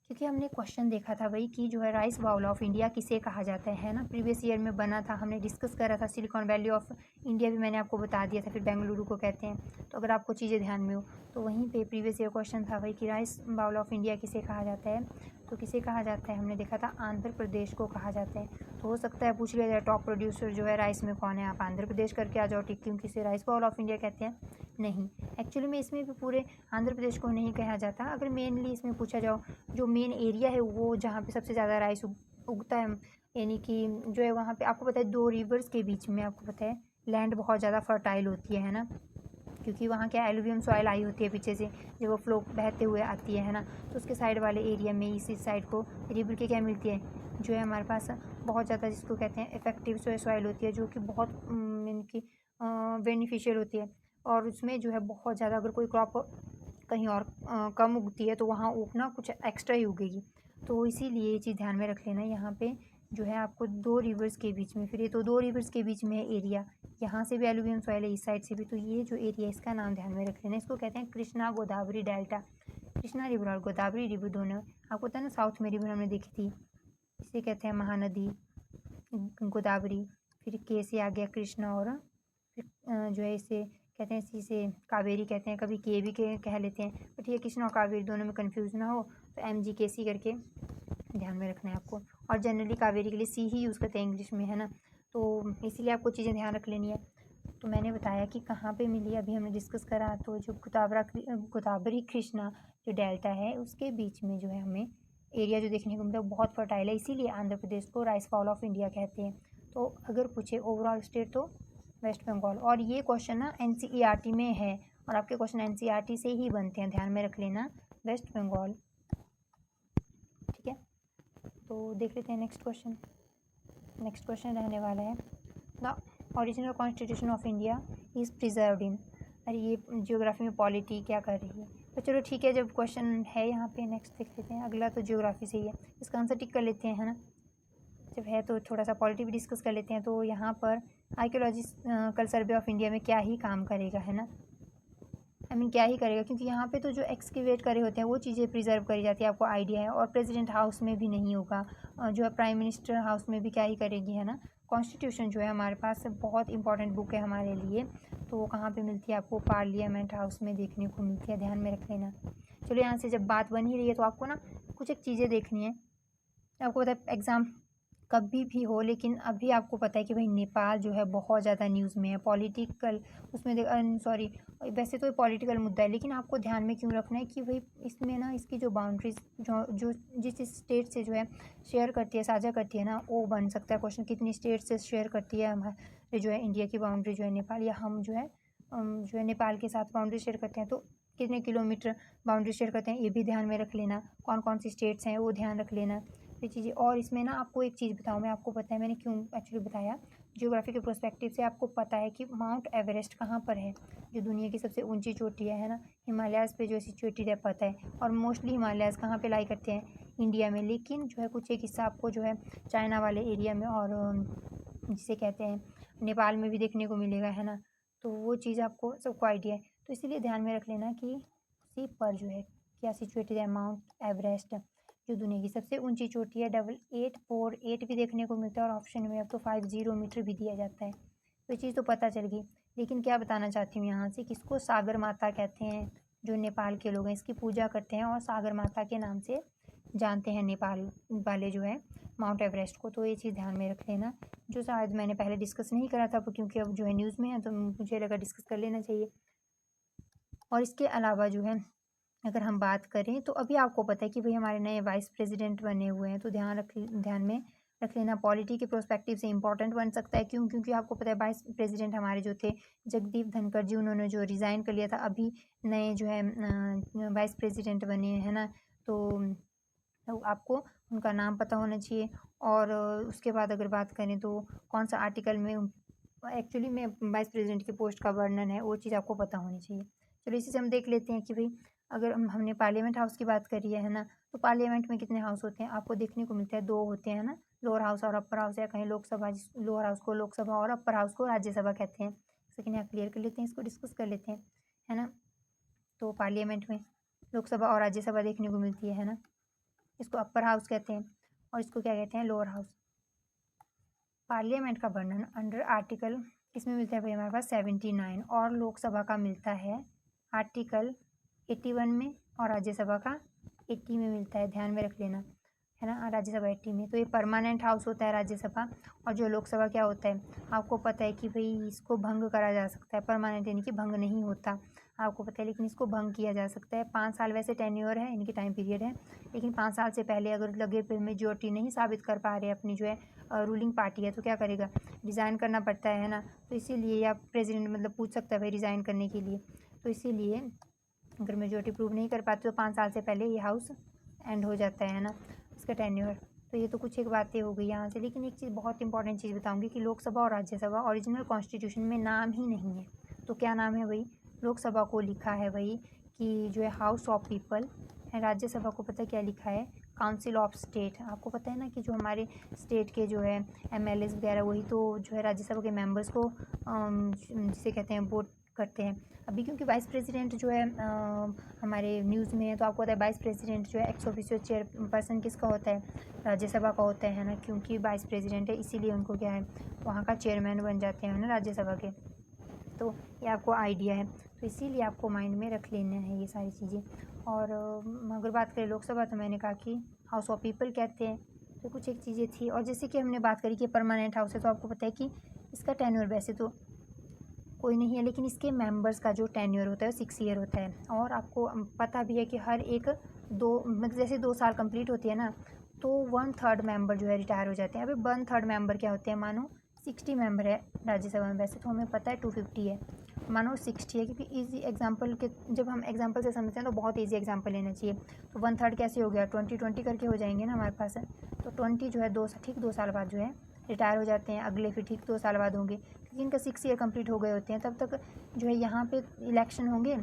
क्योंकि हमने क्वेश्चन देखा था भाई कि जो है राइस बाउल ऑफ इंडिया किसे कहा जाता है ना। प्रीवियस ईयर में बना था, हमने डिस्कस करा था। सिलिकॉन वैली ऑफ इंडिया भी मैंने आपको बता दिया था, फिर बेंगलुरु को कहते हैं। तो अगर आपको चीज़ें ध्यान में हो तो वहीं पे प्रीवियस ईयर क्वेश्चन था भाई कि राइस बाउल ऑफ इंडिया किसे कहा जाता है। तो किसे कहा जाता है, हमने देखा था आंध्र प्रदेश को कहा जाता है। तो हो सकता है पूछ लिया जाए टॉप प्रोड्यूसर जो है राइस में कौन है, आप आंध्र प्रदेश करके आ जाओ टिक, क्योंकि इसे राइस बाउल ऑफ इंडिया कहते हैं। नहीं, एक्चुअली में इसमें भी पूरे आंध्र प्रदेश को नहीं कहा जाता। अगर मेनली इसमें पूछा जाओ जो मेन एरिया है वो जहाँ पे सबसे ज़्यादा राइस उगता है, यानी कि जो है वहाँ पे आपको पता है 2 रिवर्स के बीच में आपको पता है लैंड बहुत ज़्यादा फर्टाइल होती है ना। क्योंकि वहाँ क्या एलुवियम सॉइल आई होती है पीछे से, जब वो फ्लो बहते हुए आती है ना। तो उसके साइड वाले एरिया में इसी साइड को रिवर के क्या मिलती है, जो है हमारे पास बहुत ज़्यादा जिसको कहते हैं इफेक्टिव सॉइल होती है, जो कि बहुत इनकी बेनिफिशियल होती है। और उसमें जो है बहुत ज़्यादा अगर कोई क्रॉप कहीं और कम उगती है तो वहाँ उगना कुछ एक्स्ट्रा ही उगेगी। तो इसीलिए ये चीज़ ध्यान में रख लेना। यहाँ पे जो है आपको 2 रिवर्स के बीच में, फिर ये तो 2 रिवर्स के बीच में है एरिया, यहाँ से भी एलुवियम सॉइल है इस साइड से भी, तो ये जो एरिया है इसका नाम ध्यान में रख लेना। इसको कहते हैं कृष्णा गोदावरी डेल्टा। कृष्णा रिवर और गोदावरी रिवर दोनों आपको पता है ना, साउथ में रिवर हमने देखी थी, इसे कहते हैं महानदी गोदावरी। फिर के से आ गया कृष्णा, और जो है इसे कहते हैं, इसी से कावेरी कहते हैं, कभी के भी कह लेते हैं, बट ये कृष्णा और कावेरी दोनों में कन्फ्यूज़ ना हो तो MGKC करके ध्यान में रखना है आपको। और जनरली कावेरी के लिए सी ही यूज़ करते हैं इंग्लिश में, है ना। तो इसीलिए आपको चीज़ें ध्यान रख लेनी है। तो मैंने बताया कि कहाँ पे मिली, अभी हमने डिस्कस करा, तो जो गोदावरी कृष्णा जो डेल्टा है उसके बीच में जो है हमें एरिया जो देखने को मिलता है बहुत फर्टाइल है, इसीलिए आंध्र प्रदेश को राइस बाउल ऑफ इंडिया कहते हैं। तो अगर पूछे ओवरऑल स्टेट तो वेस्ट बंगाल। और ये क्वेश्चन ना NCERT में है, और आपके क्वेश्चन NCERT से ही बनते हैं, ध्यान में रख लेना, वेस्ट बंगाल, ठीक है। तो देख लेते हैं नेक्स्ट क्वेश्चन। नेक्स्ट क्वेश्चन रहने वाला है the original constitution of India is preserved इन। अरे ये जियोग्राफी में पॉलिटी क्या कर रही है, तो चलो ठीक है, जब क्वेश्चन है यहाँ पे नेक्स्ट देख लेते हैं। अगला तो जियोग्राफी से ही है, इसका आंसर टिक कर लेते हैं, है ना। जब है तो थोड़ा सा पॉलिटी भी डिस्कस कर लेते हैं। तो यहाँ पर आर्कियोलॉजिकल सर्वे ऑफ इंडिया में क्या ही काम करेगा, है ना। क्या ही करेगा, क्योंकि यहाँ पे तो जो एक्सकेवेट करे होते हैं वो चीज़ें प्रिजर्व करी जाती है, आपको आइडिया है। और प्रेसिडेंट हाउस में भी नहीं होगा, जो है प्राइम मिनिस्टर हाउस में भी क्या ही करेगी, है ना। कॉन्स्टिट्यूशन जो है हमारे पास बहुत इंपॉर्टेंट बुक है हमारे लिए, तो वो कहाँ पे मिलती है, आपको पार्लियामेंट हाउस में देखने को मिलती है, ध्यान में रख लेना। चलो यहाँ से जब बात बन ही रही है तो आपको ना कुछ एक चीज़ें देखनी है। आपको पता है एग्ज़ाम कभी भी हो, लेकिन अभी आपको पता है कि भाई नेपाल जो है बहुत ज़्यादा न्यूज़ में है, पॉलिटिकल उसमें सॉरी, वैसे तो ये पॉलिटिकल मुद्दा है, लेकिन आपको ध्यान में क्यों रखना है कि भाई इसमें ना इसकी जो बाउंड्रीज जो जिस स्टेट से जो है शेयर करती है, साझा करती है ना, वो बन सकता है क्वेश्चन, कितनी स्टेट से शेयर करती है हमारे जो है इंडिया की बाउंड्री जो है नेपाल, या हम जो है नेपाल के साथ बाउंड्री शेयर करते हैं, तो कितने किलोमीटर बाउंड्री शेयर करते हैं ये भी ध्यान में रख लेना। कौन कौन सी स्टेट्स हैं वो ध्यान रख लेना, ये चीज़ें। और इसमें ना आपको एक चीज़ बताऊँ मैं, आपको पता है मैंने क्यों एक्चुअली बताया, ज्योग्राफी के पर्सपेक्टिव से आपको पता है कि माउंट एवरेस्ट कहाँ पर है, जो दुनिया की सबसे ऊंची चोटी है ना, हिमालयाज़ पे जो सिचुएटेड है पता है। और मोस्टली हिमालयाज़ कहाँ पे लाई करते हैं, इंडिया में, लेकिन जो है कुछ एक हिस्सा आपको जो है चाइना वाले एरिया में और जिसे कहते हैं नेपाल में भी देखने को मिलेगा, है ना। तो वो चीज़ आपको सबको आइडिया है, तो इसीलिए ध्यान में रख लेना कि उसी पर जो है क्या सिचुएटेड है माउंट एवरेस्ट, जो दुनिया की सबसे ऊंची चोटी है। 8848 भी देखने को मिलता है, और ऑप्शन में अब तो 50 मीटर भी दिया जाता है। तो ये चीज़ तो पता चल गई, लेकिन क्या बताना चाहती हूँ यहाँ से, किसको सागर माता कहते हैं, जो नेपाल के लोग हैं इसकी पूजा करते हैं और सागर माता के नाम से जानते हैं नेपाल वाले जो है माउंट एवरेस्ट को। तो ये चीज़ ध्यान में रख लेना, जो शायद मैंने पहले डिस्कस नहीं करा था क्योंकि अब जो है न्यूज़ में है तो मुझे लगा डिस्कस कर लेना चाहिए। और इसके अलावा जो है अगर हम बात करें तो अभी आपको पता है कि भाई हमारे नए वाइस प्रेसिडेंट बने हुए हैं, तो ध्यान में रख लेना। पॉलिटी के प्रोस्पेक्टिव से इंपॉर्टेंट बन सकता है, क्यों? क्योंकि आपको पता है वाइस प्रेसिडेंट हमारे जो थे जगदीप धनखड़ जी, उन्होंने जो रिज़ाइन कर लिया था, अभी नए जो है वाइस प्रेसिडेंट बने हैं ना, तो आपको उनका नाम पता होना चाहिए। और उसके बाद अगर बात करें तो कौन सा आर्टिकल में एक्चुअली में वाइस प्रेसिडेंट की पोस्ट का वर्णन है, वो चीज़ आपको पता होनी चाहिए। चलो इसी से हम देख लेते हैं कि भाई अगर हमने पार्लियामेंट हाउस की बात करी है ना, तो पार्लियामेंट में कितने हाउस होते हैं आपको देखने को मिलता है, 2 होते हैं ना, लोअर हाउस और अपर हाउस, या कहीं लोकसभा, लोअर हाउस को लोकसभा और अपर हाउस को राज्यसभा कहते हैं। सेकेंड यहाँ क्लियर कर लेते हैं, इसको डिस्कस कर लेते हैं, है ना। तो पार्लियामेंट में लोकसभा और राज्यसभा देखने को मिलती है ना, इसको अपर हाउस कहते हैं और इसको क्या कहते हैं, लोअर हाउस। पार्लियामेंट का वर्णन अंडर आर्टिकल किसमें मिलता है भाई हमारे पास 79, और लोकसभा का मिलता है आर्टिकल 81 में और राज्यसभा का 80 में मिलता है, ध्यान में रख लेना, है ना। राज्यसभा 80 में। तो ये परमानेंट हाउस होता है राज्यसभा, और जो लोकसभा क्या होता है आपको पता है कि भाई इसको भंग करा जा सकता है, परमानेंट यानी कि भंग नहीं होता आपको पता है, लेकिन इसको भंग किया जा सकता है। 5 साल वैसे टेन्योर है, इनकी टाइम पीरियड है, लेकिन 5 साल से पहले अगर लगे पे मेजोरिटी नहीं साबित कर पा रहे अपनी जो है रूलिंग पार्टी है, तो क्या करेगा, रिज़ाइन करना पड़ता है ना। तो इसीलिए या प्रेसिडेंट मतलब पूछ सकता है भाई रिज़ाइन करने के लिए, तो इसीलिए अगर मेजोरिटी प्रूव नहीं कर पाते तो 5 साल से पहले ये हाउस एंड हो जाता है ना, इसका टेन्योर। तो ये तो कुछ एक बातें हो गई यहाँ से, लेकिन एक चीज़ बहुत इंपॉर्टेंट चीज़ बताऊँगी कि लोकसभा और राज्यसभा ओरिजिनल कॉन्स्टिट्यूशन में नाम ही नहीं है। तो क्या नाम है भाई, लोकसभा को लिखा है भाई कि जो है हाउस ऑफ पीपल, राज्यसभा को पता क्या लिखा है, काउंसिल ऑफ स्टेट। आपको पता है ना कि जो हमारे स्टेट के जो है MLAs वगैरह वही तो जो है राज्यसभा के मेंबर्स को जिसे कहते हैं वोट करते हैं। अभी क्योंकि वाइस प्रेसिडेंट जो है हमारे न्यूज़ में है, तो आपको पता है वाइस प्रेसिडेंट जो है एक्स ऑफिशियो चेयरपर्सन किसका होता है, राज्यसभा का होता है ना, क्योंकि वाइस प्रेसिडेंट है इसीलिए उनको क्या है वहाँ का चेयरमैन बन जाते हैं ना राज्यसभा के। तो ये आपको आइडिया है, तो इसीलिए आपको माइंड में रख लेना है ये सारी चीज़ें। और अगर बात करें लोकसभा, तो मैंने कहा कि हाउस ऑफ पीपल कहते हैं, तो कुछ एक चीज़ें थी। और जैसे कि हमने बात करी कि परमानेंट हाउस है, तो आपको पता है कि इसका टेन्योर वैसे तो कोई नहीं है, लेकिन इसके मेंबर्स का जो टेन्योर होता है 6 ईयर होता है। और आपको पता भी है कि हर एक 2 मतलब जैसे 2 साल कंप्लीट होती है ना, तो 1/3 मेंबर जो है रिटायर हो जाते हैं। अभी 1/3 मेंबर क्या होते हैं, मानो 60 मेंबर है राज्यसभा में, वैसे तो हमें पता है 250 है, मानो 60 है, क्योंकि इजी एग्जांपल के जब हम एग्जांपल से समझते हैं तो बहुत इजी एग्जांपल लेना चाहिए। तो 1/3 कैसे हो गया, 20-20 करके हो जाएंगे ना हमारे पास। तो 20 जो है 2 साल बाद जो है रिटायर हो जाते हैं, अगले फिर ठीक 2 साल बाद होंगे, क्योंकि इनका 6 ईयर कंप्लीट हो गए होते हैं। तब तक जो है यहाँ पे इलेक्शन होंगे,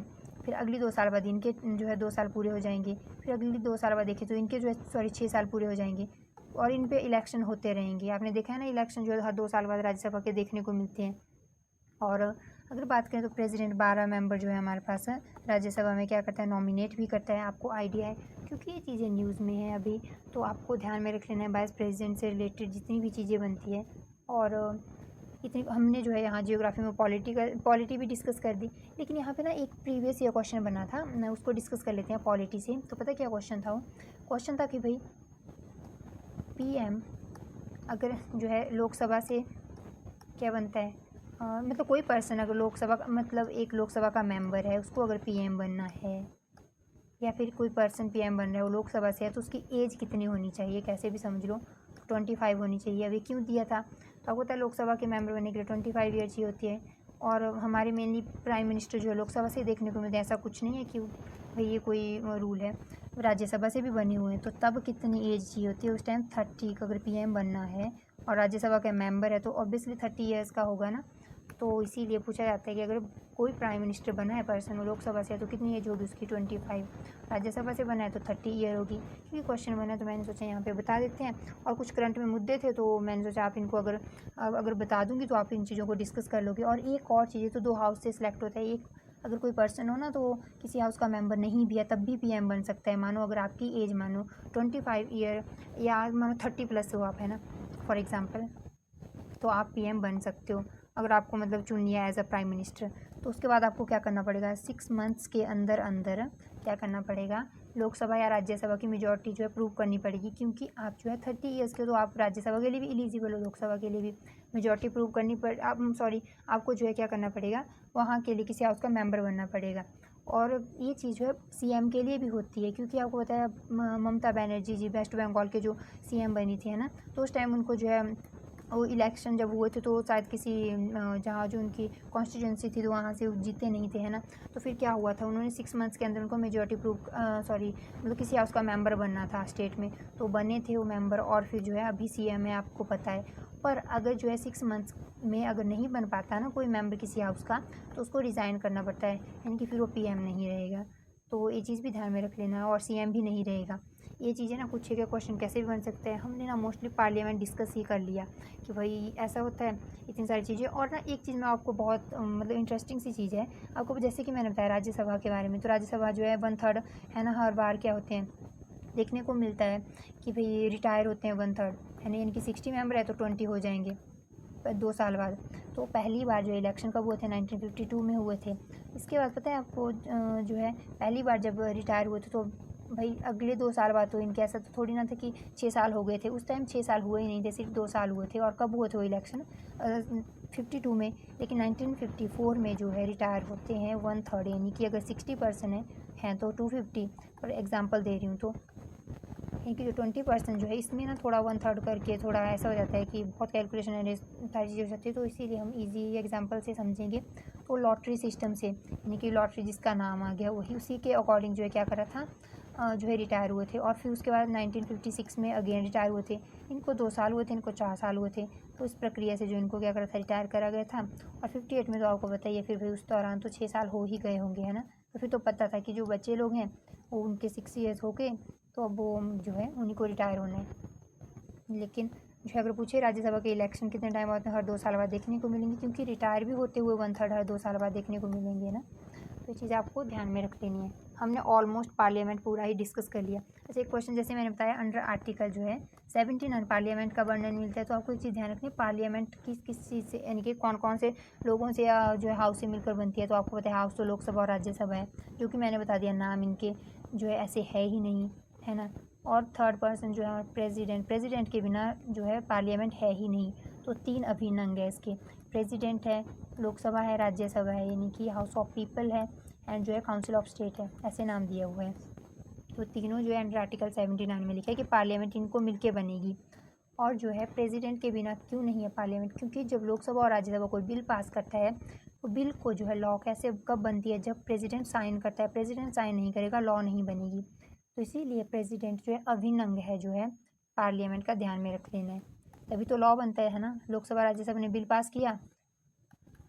फिर अगली 2 साल बाद इनके जो है 2 साल पूरे हो जाएंगे, फिर अगली 2 साल बाद देखें तो इनके जो है 6 साल पूरे हो जाएंगे, और इन पे इलेक्शन होते रहेंगे। आपने देखा है ना इलेक्शन जो है हर 2 साल बाद राज्यसभा के देखने को मिलते हैं। और अगर बात करें तो प्रेसिडेंट 12 मेंबर जो है हमारे पास है राज्यसभा में क्या करता है, नॉमिनेट भी करता है। आपको आइडिया है क्योंकि ये चीज़ें न्यूज़ में है अभी, तो आपको ध्यान में रख लेना है वाइस प्रेसिडेंट से रिलेटेड जितनी भी चीज़ें बनती है। और इतनी हमने जो है यहाँ जियोग्राफी में पॉलिटी भी डिस्कस कर दी, लेकिन यहाँ पे ना एक प्रीवियस ईयर क्वेश्चन बना था, मैं उसको डिस्कस कर लेते हैं पॉलिटी से। तो पता क्या क्वेश्चन था, वो क्वेश्चन था कि भाई PM अगर जो है लोकसभा से क्या बनता है, मतलब कोई पर्सन अगर लोकसभा का मतलब एक लोकसभा का मेंबर है, उसको अगर PM बनना है, या फिर कोई पर्सन PM बन रहा है वो लोकसभा से है, तो उसकी एज कितनी होनी चाहिए, कैसे भी समझ लो 25 होनी चाहिए। अभी क्यों दिया था, तो आपको पता है लोकसभा के मेंबर बनने के लिए 25 ईयर चाहिए होती है। और हमारे मेनली प्राइम मिनिस्टर जो है लोकसभा से देखने को मिलते हैं, ऐसा कुछ नहीं है कि भाई ये कोई रूल है, राज्यसभा से भी बने हुए हैं। तो तब कितनी एज चाहिए होती है उस टाइम, 30 अगर PM बनना है और राज्यसभा का मेंबर है तो ऑब्वियसली 30 ईयर्स का होगा ना। तो इसीलिए पूछा जाता है कि अगर कोई प्राइम मिनिस्टर बना है पर्सन लोकसभा से, तो कितनी एज होगी उसकी, 25। राज्यसभा से बना है तो 30 ईयर होगी। क्योंकि क्वेश्चन बना है तो मैंने सोचा यहाँ पे बता देते हैं। और कुछ करंट में मुद्दे थे तो मैंने सोचा आप इनको अगर बता दूँगी तो आप इन चीज़ों को डिस्कस कर लोगे। और एक और चीज़, तो 2 हाउस से सिलेक्ट होता है, एक अगर कोई पर्सन हो ना तो किसी हाउस का मेंबर नहीं भी है तब भी PM बन सकता है। मानो अगर आपकी एज मानो 25 ईयर या मानो 30+ हो आप, है ना, फॉर एग्ज़ाम्पल, तो आप PM बन सकते हो अगर आपको मतलब चुन लिया एज अ प्राइम मिनिस्टर। तो उसके बाद आपको क्या करना पड़ेगा, 6 मंथ्स के अंदर अंदर क्या करना पड़ेगा, लोकसभा या राज्यसभा की मेजॉरिटी जो है प्रूव करनी पड़ेगी। क्योंकि आप जो है 30 ईयर्स के, तो आप राज्यसभा के लिए भी एलिजिबल हो, लोकसभा के लिए भी मेजॉरिटी प्रूव करनी पड़ आप सॉरी आपको जो है क्या करना पड़ेगा, वहाँ के लिए किसी हाउस का मेंबर बनना पड़ेगा। और ये चीज़ जो है सीएम के लिए भी होती है, क्योंकि आपको पता है ममता बनर्जी जी वेस्ट बंगाल के जो सीएम बनी थी, है ना, तो उस टाइम उनको जो है वो इलेक्शन जब हुए थे तो शायद किसी जहाँ जो उनकी कॉन्स्टिट्यूंसी थी तो वहाँ से वो जीते नहीं थे, है ना। तो फिर क्या हुआ था, उन्होंने 6 मंथ्स के अंदर उनको मेजॉरिटी प्रूफ मतलब किसी हाउस का मेंबर बनना था स्टेट में, तो बने थे वो मेंबर, और फिर जो है अभी सीएम है, आपको पता है। पर अगर जो है 6 मंथ्स में अगर नहीं बन पाता ना कोई मेंबर किसी हाउस का, तो उसको रिज़ाइन करना पड़ता है, यानी कि फिर वो पीएम नहीं रहेगा। तो ये चीज़ भी ध्यान में रख लेना, और सीएम भी नहीं रहेगा। ये चीज़ें ना कुछ के क्वेश्चन कैसे भी बन सकते हैं। हमने ना मोस्टली पार्लियामेंट डिस्कस ही कर लिया कि भाई ऐसा होता है, इतनी सारी चीज़ें। और ना एक चीज़ मैं आपको बहुत मतलब इंटरेस्टिंग सी चीज़ है आपको, जैसे कि मैंने बताया राज्यसभा के बारे में, तो राज्यसभा जो है 1/3 है ना, हर बार क्या होते हैं देखने को मिलता है कि भाई रिटायर होते हैं 1/3, है ना, यानी कि 60 मेंबर है तो 20 हो जाएंगे 2 साल बाद। तो पहली बार जो इलेक्शन कब हुए थे, 1952 में हुए थे। इसके बाद पता है आपको जो है पहली बार जब रिटायर हुए थे तो भाई अगले 2 साल बाद तो इनके ऐसा तो थोड़ी ना था कि 6 साल हो गए थे, उस टाइम 6 साल हुए ही नहीं थे, सिर्फ 2 साल हुए थे। और कब हुए थे वो इलेक्शन, 52 में। लेकिन 1954 में जो है रिटायर होते हैं 1/3, यानी कि अगर 60% हैं तो 250, फॉर एग्जाम्पल दे रही हूँ। तो क्योंकि जो 20% जो है इसमें ना थोड़ा 1/3 करके थोड़ा ऐसा हो जाता है कि बहुत कैलकुलेशन है, सारी चीज़ें हो जाती है, तो इसीलिए हम इजी एग्जांपल से समझेंगे। तो लॉटरी सिस्टम से, यानी कि लॉटरी जिसका नाम आ गया वही उसी के अकॉर्डिंग जो है क्या करा था, जो है रिटायर हुए थे। और फिर उसके बाद 1956 में अगेन रिटायर हुए थे। इनको 2 साल हुए थे, इनको 4 साल हुए थे। तो इस प्रक्रिया से जो इनको क्या करा था, रिटायर करा गया था। और 58 में तो आपको बताइए, फिर भाई उस दौरान तो 6 साल हो ही गए होंगे, है ना। तो फिर तो पता था कि जो बच्चे लोग हैं वो उनके 6 ईयर्स हो गए, तो अब वो जो है उन्हीं को रिटायर होना है। लेकिन जो है अगर पूछे राज्यसभा के इलेक्शन कितने टाइम बाद में, हर 2 साल बाद देखने को मिलेंगे, क्योंकि रिटायर भी होते हुए 1/3 हर 2 साल बाद देखने को मिलेंगे ना। तो ये चीज़ आपको ध्यान में रख लेनी है। हमने ऑलमोस्ट पार्लियामेंट पूरा ही डिस्कस कर लिया। अच्छा, एक क्वेश्चन जैसे मैंने बताया अंडर आर्टिकल जो है 17 पार्लियामेंट का वर्णन मिलता है। तो आपको एक चीज़ ध्यान रखनी है, पार्लियामेंट किस किस चीज़ से, यानी कि कौन कौन से लोगों से या जो है हाउस से मिलकर बनती है। तो आपको पता है हाउस तो लोकसभा और राज्यसभा है, जो कि मैंने बता दिया, नाम इनके जो है ऐसे है ही नहीं, है ना। और थर्ड पर्सन जो है प्रेसिडेंट के बिना जो है पार्लियामेंट है ही नहीं। तो 3 अभिन्न अंग है इसके, प्रेसिडेंट है, लोकसभा है, राज्यसभा है, यानी कि हाउस ऑफ पीपल है, एंड जो है काउंसिल ऑफ स्टेट है, ऐसे नाम दिया हुआ है। तो तीनों जो है अंडर आर्टिकल 79 में लिखा है कि पार्लियामेंट इनको मिलके बनेगी। और जो है प्रेसिडेंट के बिना क्यों नहीं है पार्लियामेंट, क्योंकि जब लोकसभा और राज्यसभा कोई बिल पास करता है तो बिल को जो है लॉ कैसे कब बनती है, जब प्रेसिडेंट साइन करता है। प्रेसिडेंट साइन नहीं करेगा, लॉ नहीं बनेगी। तो इसीलिए प्रेसिडेंट जो है अभिन्न अंग है जो है पार्लियामेंट का, ध्यान में रख लेना है। तभी तो लॉ बनता है ना। लोकसभा राज्यसभा ने बिल पास किया,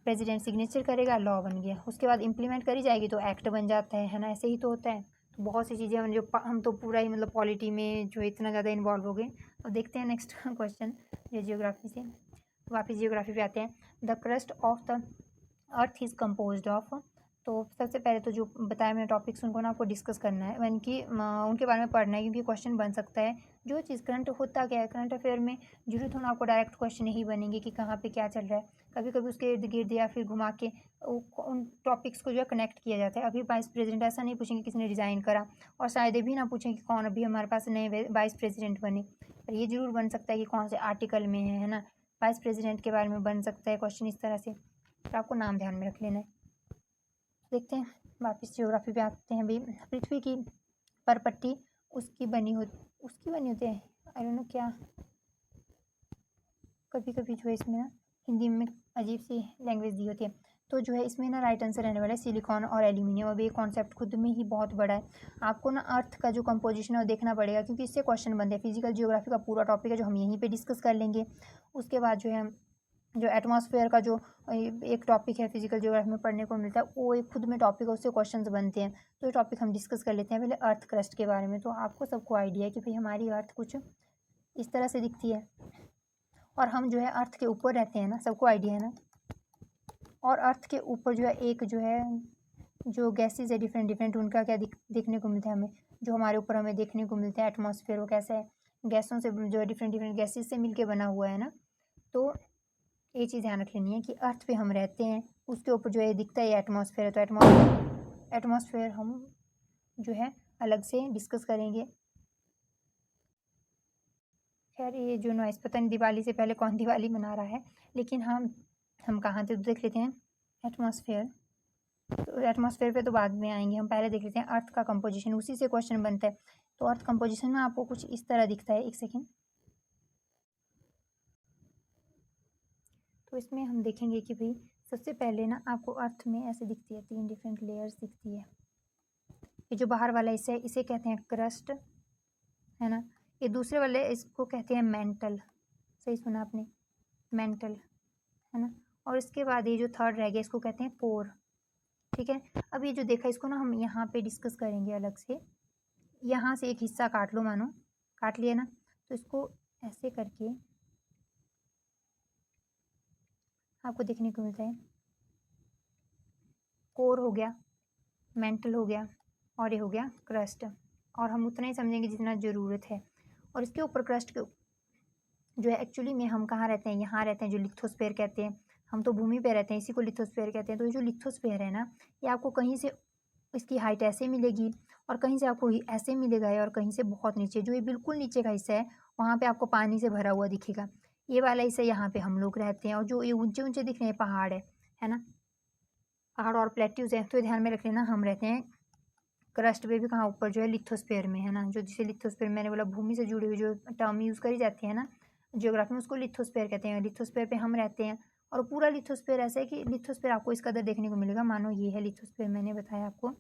प्रेसिडेंट सिग्नेचर करेगा, लॉ बन गया। उसके बाद इम्प्लीमेंट करी जाएगी तो एक्ट बन जाता है ना। ऐसे ही तो होता है। तो बहुत सी चीज़ें जो हम तो पूरा ही मतलब पॉलिटी में जो इतना ज़्यादा इन्वॉल्व हो गए। अब देखते हैं नेक्स्ट क्वेश्चन ये जियोग्राफी से। वापस जियोग्राफी पे आते हैं। The crust of the earth is composed of. तो सबसे पहले तो जो बताया मैंने टॉपिक्स उनको ना आपको डिस्कस करना है, यानी कि उनके बारे में पढ़ना है, क्योंकि क्वेश्चन बन सकता है। जो चीज़ करंट होता क्या है, करंट अफेयर में जरूरत होना आपको डायरेक्ट क्वेश्चन यही बनेंगे कि कहाँ पे क्या चल रहा है। कभी कभी उसके इर्द गिर्द या फिर घुमा के उन टॉपिक्स को जो है कनेक्ट किया जाता है। अभी वाइस प्रेसिडेंट ऐसा नहीं पूछेंगे किसने रिजाइन करा, और शायद ये भी ना पूछेंगे कि कौन अभी हमारे पास नए वाइस प्रेसिडेंट बने। पर ये जरूर बन सकता है कि कौन से आर्टिकल में है ना, वाइस प्रेसिडेंट के बारे में बन सकता है क्वेश्चन इस तरह से। तो आपको नाम ध्यान में रख लेना है। देखते हैं वापस जियोग्राफी पे आते हैं। भाई पृथ्वी की परपट्टी उसकी बनी होती है, आई डोंट नो क्या, कभी कभी जो है इसमें ना हिंदी में अजीब सी लैंग्वेज दी होती है। तो जो है इसमें ना राइट आंसर रहने वाला है सिलिकॉन और एल्यूमिनियम। अब ये कॉन्सेप्ट खुद में ही बहुत बड़ा है। आपको ना अर्थ का जो कंपोजिशन है वो देखना पड़ेगा, क्योंकि इससे क्वेश्चन बनते हैं। फिजिकल जियोग्राफी का पूरा टॉपिक है जो हम यहीं पे डिस्कस कर लेंगे। उसके बाद जो है जो एटमॉस्फेयर का जो एक टॉपिक है फिजिकल जियोग्राफी में पढ़ने को मिलता है, वो एक खुद में टॉपिक है, उससे क्वेश्चंस बनते हैं। तो ये टॉपिक हम डिस्कस कर लेते हैं पहले अर्थ क्रस्ट के बारे में। तो आपको सबको आइडिया है कि भाई हमारी अर्थ कुछ इस तरह से दिखती है, और हम जो है अर्थ के ऊपर रहते हैं ना, सबको आइडिया है ना। और अर्थ के ऊपर जो है एक जो है जो गैसेज है डिफरेंट डिफरेंट, उनका क्या देखने को मिलता है हमें, जो हमारे ऊपर हमें देखने को मिलता है एटमॉस्फेयर वो कैसा है, गैसों से जो है डिफरेंट डिफरेंट गैसेज से मिलके बना हुआ है ना। तो ये चीज़ ध्यान रख लेनी है कि अर्थ पे हम रहते हैं, उसके ऊपर जो है दिखता है ये एटमॉस्फेयर है, तो एटमॉस्फेयर हम जो है अलग से डिस्कस करेंगे। खैर ये जो नॉइज़ पता नहीं दिवाली से पहले कौन दिवाली मना रहा है, लेकिन हम कहाँ थे तो देख लेते हैं एटमॉस्फेयर। तो एटमॉस्फेयर पे तो बाद में आएंगे, हम पहले देख लेते हैं अर्थ का कंपोजिशन, उसी से क्वेश्चन बनता है। तो अर्थ कंपोजिशन में आपको कुछ इस तरह दिखता है, एक सेकेंड। तो इसमें हम देखेंगे कि भाई सबसे पहले ना आपको अर्थ में ऐसे दिखती है, 3 डिफरेंट लेयर्स दिखती है। ये जो बाहर वाला हिस्सा है इसे कहते हैं क्रस्ट, है ना। ये दूसरे वाले इसको कहते हैं मेंटल, सही सुना आपने, मेंटल, है ना। और इसके बाद ये जो थर्ड रह गया इसको कहते हैं कोर, ठीक है। अब ये जो देखा इसको ना हम यहाँ पे डिस्कस करेंगे अलग से। यहाँ से एक हिस्सा काट लो, मानो काट लिया ना, तो इसको ऐसे करके आपको देखने को मिलता है कोर हो गया, मेंटल हो गया, और ये हो गया क्रस्ट। और हम उतना ही समझेंगे जितना ज़रूरत है। और इसके ऊपर क्रस्ट के जो है एक्चुअली में हम कहाँ रहते हैं, यहाँ रहते हैं, जो लिथोस्फेयर कहते हैं। हम तो भूमि पे रहते हैं, इसी को लिथोस्फेयर कहते हैं। तो ये जो लिथोस्फेयर है ना, ये आपको कहीं से इसकी हाइट ऐसे मिलेगी और कहीं से आपको ऐसे मिलेगा है, और कहीं से बहुत नीचे, जो ये बिल्कुल नीचे का हिस्सा है वहाँ पे आपको पानी से भरा हुआ दिखेगा। ये वाला हिस्सा यहाँ पे हम लोग रहते हैं, और जो ये ऊंचे ऊंचे दिख रहे हैं पहाड़ है ना, पहाड़ और प्लेट्यूज है। तो ध्यान में रख लेना हम रहते हैं क्रस्ट पे भी, कहाँ ऊपर जो है लिथोस्फेयर में, है ना। जो जिसे लिथोस्फेयर मैंने बोला भूमि से जुड़ी हुई जो टर्म यूज़ करी जाती है ना जियोग्राफी में, उसको लिथोस्फेयर कहते हैं। लिथोस्फेयर पे हम रहते हैं, और पूरा लिथोस्फेयर ऐसा है कि लिथोस्फेयर आपको इस कदर देखने को मिलेगा। मानो ये है लिथोस्फेयर, मैंने बताया आपको,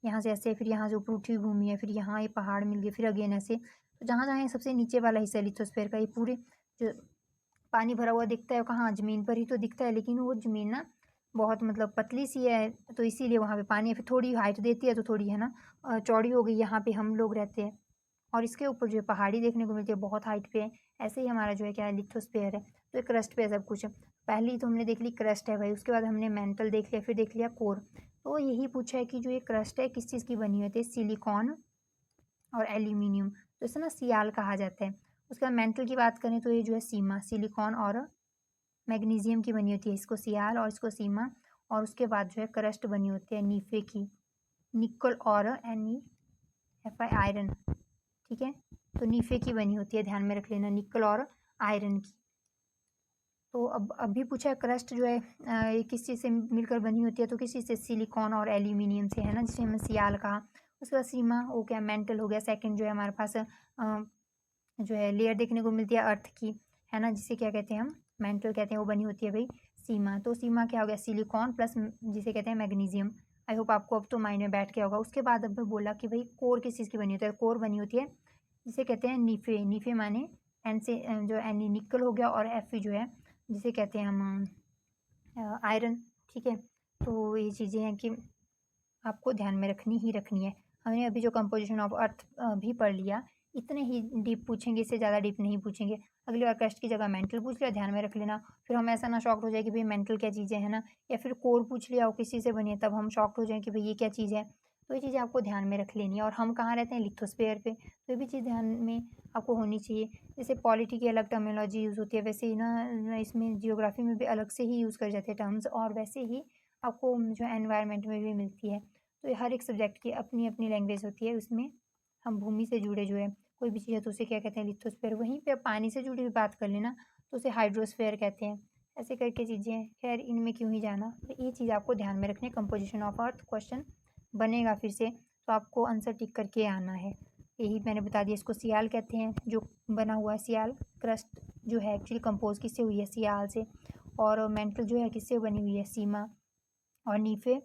यहाँ से ऐसे, फिर यहाँ से ऊपर उठी हुई भूमि है, फिर यहाँ ये पहाड़ मिल गए, फिर अगेन ऐसे। तो जहाँ जहाँ सबसे नीचे वाला हिस्सा है लिथोस्फेयर का, ये पूरे जो पानी भरा हुआ दिखता है कहाँ, ज़मीन पर ही तो दिखता है, लेकिन वो ज़मीन ना बहुत मतलब पतली सी है, तो इसीलिए वहाँ पे पानी है। फिर थोड़ी हाइट देती है तो थोड़ी है ना चौड़ी हो गई, यहाँ पे हम लोग रहते हैं। और इसके ऊपर जो है पहाड़ी देखने को मिलती है, बहुत हाइट पे है। ऐसे ही हमारा जो है क्या है, लिथोस्फेयर है। तो एक क्रस्ट पे है सब कुछ। पहली तो हमने देख ली क्रस्ट है भाई, उसके बाद हमने मेंटल देख लिया, फिर देख लिया कोर। तो यही पूछा है कि जो ये क्रस्ट है किस चीज़ की बनी हुई है, सिलिकॉन और एल्यूमिनियम, तो इसे ना सियाल कहा जाता है। उसके बाद मेंटल की बात करें तो ये जो है सीमा, सिलिकॉन और मैग्नीशियम की बनी होती है, इसको सियाल और इसको सीमा। और उसके बाद जो है क्रस्ट बनी होती है नीफे की, निकल और NeFi आयरन, ठीक है। तो नीफे की बनी होती है, ध्यान में रख लेना, निकल और आयरन की। तो अब अभी पूछा है क्रस्ट जो है ये किस चीज़ से मिलकर बनी होती है, तो किस चीज़ से, सिलिकॉन और एल्यूमिनियम से, है ना, जिसे हमने सियाल कहा। उसके बाद सीमा हो गया, मेंटल हो गया। सेकंड जो है हमारे पास जो है लेयर देखने को मिलती है अर्थ की, है ना, जिसे क्या कहते हैं हम, मेंटल कहते हैं, वो बनी होती है भाई सीमा। तो सीमा क्या हो गया, सिलिकॉन प्लस जिसे कहते हैं मैग्नीशियम। आई होप आपको अब तो माइंड में बैठ गया होगा। उसके बाद अब बोला कि भाई कोर किस चीज़ की बनी होती है, कोर बनी होती है जिसे कहते हैं नीफे। नीफे माने एन से जो एन निकल हो गया, और एफ जो है जिसे कहते हैं हम आयरन, ठीक है। तो ये चीज़ें हैं कि आपको ध्यान में रखनी ही रखनी है। हमने अभी जो कंपोजिशन ऑफ अर्थ भी पढ़ लिया, इतने ही डीप पूछेंगे, इससे ज़्यादा डीप नहीं पूछेंगे। अगली बार क्रस्ट की जगह मेंटल पूछ लिया, ध्यान में रख लेना। फिर हम ऐसा ना शॉक्ड हो जाए कि भाई मेंटल क्या चीज़ है ना, या फिर कोर पूछ लिया हो किसी से बनी है, तब हम शॉक्ड हो जाएं कि भाई ये क्या चीज़ है। तो ये चीज़ें आपको ध्यान में रख लेनी है। और हम कहाँ रहते हैं, लिथोस्फेयर पे, तो ये भी चीज़ ध्यान में आपको होनी चाहिए। जैसे पॉलिटी की अलग टर्मिनोलॉजी यूज़ होती है, वैसे ही ना इसमें जियोग्राफी में भी अलग से ही यूज़ कर जाते हैं टर्म्स, और वैसे ही आपको जो है एनवायरनमेंट में भी मिलती है। तो हर एक सब्जेक्ट की अपनी अपनी लैंग्वेज होती है। उसमें हम भूमि से जुड़े जो है कोई भी चीज़ है तो उसे क्या कहते हैं, लिथोस्फेयर। वहीं पे पानी से जुड़ी हुई बात कर लेना तो उसे हाइड्रोस्फेयर कहते हैं। ऐसे करके चीज़ें हैं, खैर इनमें क्यों ही जाना। तो ये चीज़ आपको ध्यान में रखनी है। कंपोजिशन ऑफ अर्थ क्वेश्चन बनेगा फिर से, तो आपको आंसर टिक करके आना है। यही मैंने बता दिया। इसको सियाल कहते हैं, जो बना हुआ है सियाल। क्रस्ट जो है एक्चुअली कंपोज किससे हुई है, सियाल से। और मेंटल जो है किससे बनी हुई है, सीमा। और नीफे,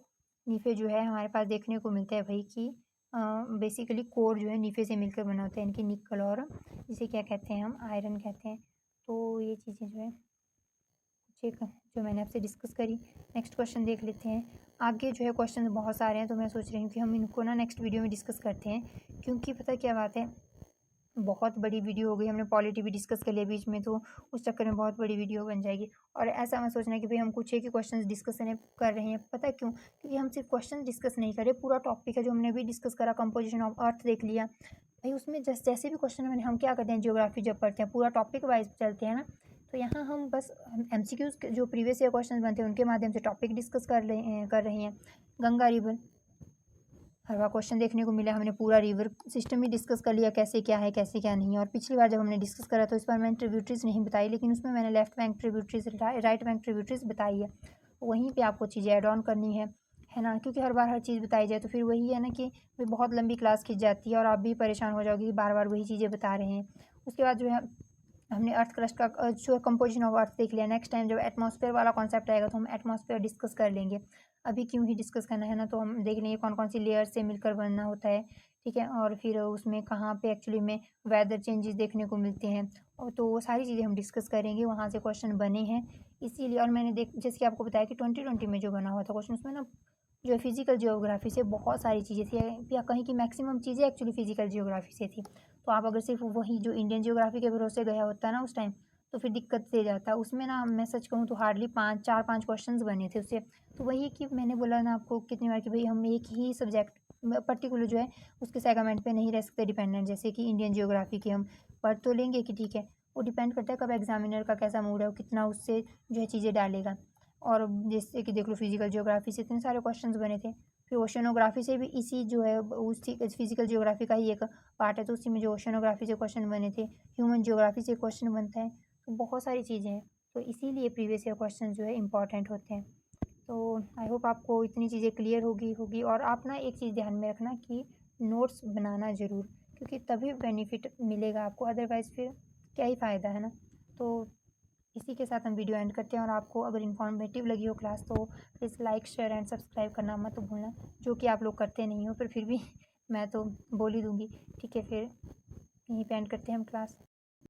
नीफे जो है हमारे पास देखने को मिलता है भाई कि बेसिकली कोर जो है नीफे से मिलकर बना होता है, इनकी निकल और जिसे क्या कहते हैं हम, आयरन कहते हैं। तो ये चीज़ें जो है ठीक है जो मैंने आपसे डिस्कस करी। नेक्स्ट क्वेश्चन देख लेते हैं। आगे जो है क्वेश्चन बहुत सारे हैं, तो मैं सोच रही हूँ कि हम इनको ना नेक्स्ट वीडियो में डिस्कस करते हैं, क्योंकि पता क्या बात है, बहुत बड़ी वीडियो हो गई। हमने पॉलिटी भी डिस्कस कर लिया बीच में, तो उस चक्कर में बहुत बड़ी वीडियो बन जाएगी। और ऐसा मैं सोचना है कि भाई हम कुछ एक ही क्वेश्चन डिस्कस कर रहे हैं। पता है क्यों, क्योंकि हम सिर्फ क्वेश्चन डिस्कस नहीं कर रहे, पूरा टॉपिक है जो हमने अभी डिस्कस करा, कंपोजिशन ऑफ अर्थ देख लिया भाई। उसमें जैसे भी क्वेश्चन मैंने, हम क्या करते हैं जियोग्राफी जब पढ़ते हैं पूरा टॉपिक वाइज चलते हैं ना, तो यहाँ हम बस MCQs जो प्रीवियस ईयर क्वेश्चन बनते हैं उनके माध्यम से टॉपिक डिस्कस कर रहे हैं। गंगा रिवर हर बार क्वेश्चन देखने को मिला, हमने पूरा रिवर सिस्टम ही डिस्कस कर लिया, कैसे क्या है कैसे क्या नहीं है। और पिछली बार जब हमने डिस्कस करा तो इस बार मैंने ट्रिब्यूटरीज नहीं बताई, लेकिन उसमें मैंने left bank tributaries right bank tributaries बताई है। वहीं पे आपको चीज़ें ऐड ऑन करनी है ना, क्योंकि हर बार हर चीज़ बताई जाए तो फिर वही है ना कि फिर बहुत लंबी क्लास खिंच जाती है और आप भी परेशान हो जाओगे कि बार बार वही चीज़ें बता रहे हैं। उसके बाद जो है हमने अर्थ क्रस्ट का जो कंपोजिशन ऑफ अर्थ देख लिया। नेक्स्ट टाइम जब एटमॉस्फेयर वाला कॉन्सेप्ट आएगा तो हम एटमॉस्फेयर डिस्कस कर लेंगे। अभी क्यों ही डिस्कस करना है ना, तो हम देख लेंगे कौन कौन सी लेयर से मिलकर बनना होता है, ठीक है। और फिर उसमें कहाँ पे एक्चुअली में वेदर चेंजेस देखने को मिलते हैं, और तो वो सारी चीज़ें हम डिस्कस करेंगे। वहाँ से क्वेश्चन बने हैं इसीलिए। और मैंने जैसे कि आपको बताया कि 2020 में जो बना हुआ था क्वेश्चन, उसमें ना जो है फिजिकल जियोग्राफी से बहुत सारी चीज़ें थी, या कहीं की मैक्सिमम चीज़ें एक्चुअली फिजिकल जियोग्राफी से थी। तो आप अगर सिर्फ वही जो इंडियन जियोग्राफी के भरोसे गया होता है ना उस टाइम, तो फिर दिक्कत से जाता। उसमें ना मैं सच कहूँ तो हार्डली 4-5 क्वेश्चंस बने थे उससे। तो वही कि मैंने बोला ना आपको कितनी बार कि भाई हम एक ही सब्जेक्ट पर्टिकुलर जो है उसके सेगमेंट पे नहीं रह सकते डिपेंडेंट। जैसे कि इंडियन जियोग्राफी की हम पढ़ तो लेंगे कि ठीक है, वो डिपेंड करता है कब एग्जामिनर का कैसा मूड है, वो कितना उससे जो है चीज़ें डालेगा। और जैसे कि देख लो फिजिकल जियोग्राफी से इतने सारे क्वेश्चंस बने थे। फिर ओशनोग्राफी से भी इसी जो है उसी फिजिकल जियोग्राफी का ही एक पार्ट है, तो उसी में जो ओशनोग्राफी से क्वेश्चन बने थे। ह्यूमन जियोग्राफी से क्वेश्चन बनता है। तो बहुत सारी चीज़ें हैं, तो इसीलिए प्रीवियस ईयर क्वेश्चन जो है इंपॉर्टेंट होते हैं। तो आई होप आपको इतनी चीज़ें क्लियर होगी। और आप ना एक चीज़ ध्यान में रखना कि नोट्स बनाना ज़रूर, क्योंकि तभी बेनिफिट मिलेगा आपको, अदरवाइज़ फिर क्या ही फ़ायदा है ना। तो इसी के साथ हम वीडियो एंड करते हैं। और आपको अगर इन्फॉर्मेटिव लगी हो क्लास तो please like share and subscribe करना मत भूलना, जो कि आप लोग करते नहीं हो, पर फिर भी मैं तो बोल ही दूँगी। ठीक है, फिर यहीं पे एंड करते हैं हम क्लास।